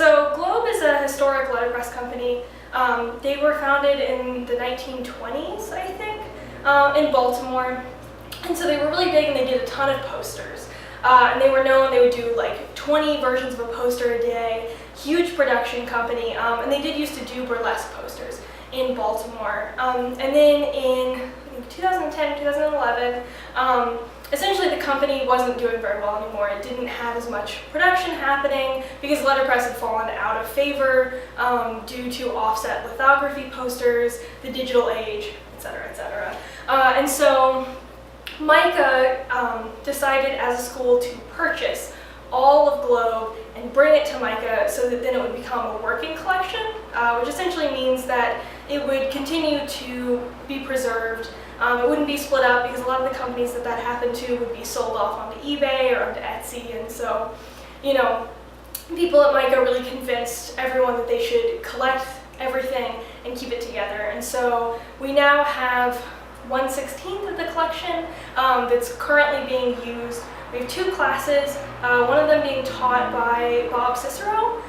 So Globe is a historic letterpress company. They were founded in the 1920s, I think, in Baltimore. And so they were really big and they did a ton of posters. And they were known, they would do like 20 versions of a poster a day, huge production company, and they did used to do burlesque posters in Baltimore. And then in I think 2010, 2011, essentially the company wasn't doing very well anymore. It didn't have as much production happening because letterpress had fallen out of favor due to offset lithography posters, the digital age, etc., etc. And so MICA decided as a school to purchase all of Globe and bring it to MICA so that then it would become a working collection, which essentially means that it would continue to be preserved. It wouldn't be split up because a lot of the companies that happened to would be sold off onto eBay or onto Etsy, and so, you know, people at MICA really convinced everyone that they should collect everything and keep it together. And so we now have 1/16 of the collection that's currently being used. We have 2 classes, one of them being taught by Bob Cicero,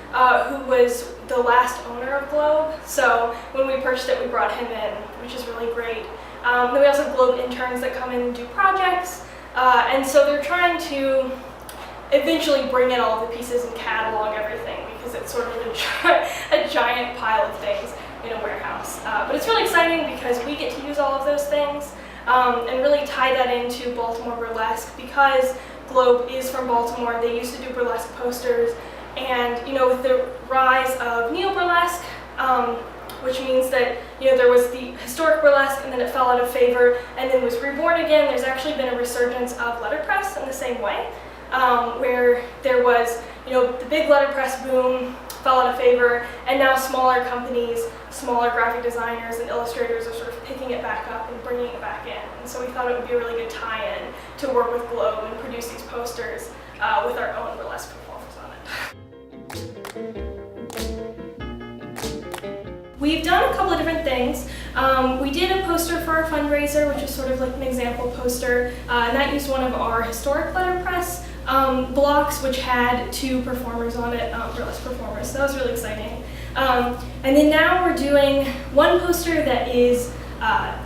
who was the last owner of Globe. So when we purchased it, we brought him in, which is really great. Then we also have Globe interns that come in and do projects. And so they're trying to eventually bring in all the pieces and catalog everything because it's sort of a giant pile of things in a warehouse. But it's really exciting because we get to use all of those things and really tie that into Baltimore burlesque because Globe is from Baltimore. They used to do burlesque posters, and you know, with the rise of neo-burlesque, which means that, you know, there was the historic burlesque and then it fell out of favor and then was reborn again. There's actually been a resurgence of letterpress in the same way, where there was, you know, the big letterpress boom fell out of favor, and now smaller companies, smaller graphic designers and illustrators are sort of picking it back up and bringing it back in. And so we thought it would be a really good tie-in to work with Globe and produce these posters with our own burlesque performers on it. We've done a couple of different things. We did a poster for our fundraiser, which is sort of like an example poster, and that used one of our historic letterpress blocks, which had 2 performers on it, burlesque performers, so that was really exciting. And then now we're doing one poster that is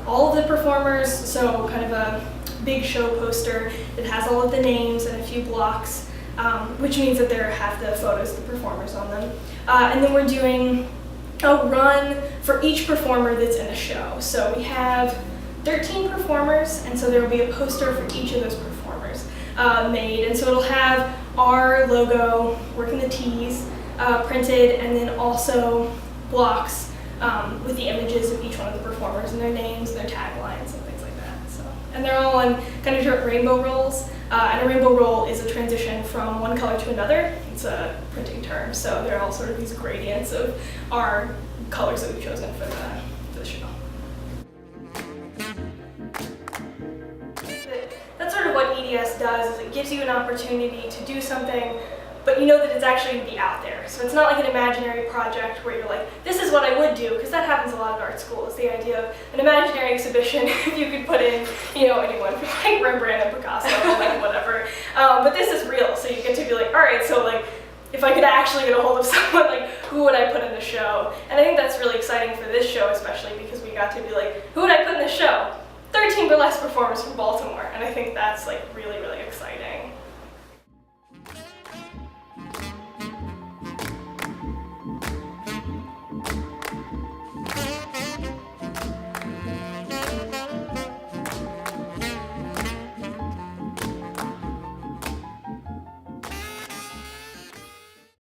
all of the performers, so kind of a big show poster that has all of the names and a few blocks, which means that there have the photos of the performers on them. And then we're doing a run for each performer that's in the show. So we have 13 performers, and so there will be a poster for each of those performers made. And so it'll have our logo, Workin the Tease, printed, and then also blocks with the images of each one of the performers and their names, their taglines, and things like that. So, and they're all on kind of different rainbow rolls. And a rainbow roll is a transition from one color to another. It's a printing term, so they're all sort of these gradients of our colors that we've chosen for the show. That's sort of what EDS does, is it gives you an opportunity to do something, but you know that it's actually going to be out there. So it's not like an imaginary project where you're like, this is what I would do, because that happens a lot at art school, is the idea of an imaginary exhibition if you could put in, you know, anyone from like Rembrandt and Picasso and like whatever. But this is real, so you get to be like, all right, so like, if I could actually get a hold of someone, like, who would I put in the show? And I think that's really exciting for this show, especially because we got to be like, who would I put in the show? 13 burlesque performers from Baltimore, and I think that's like really, really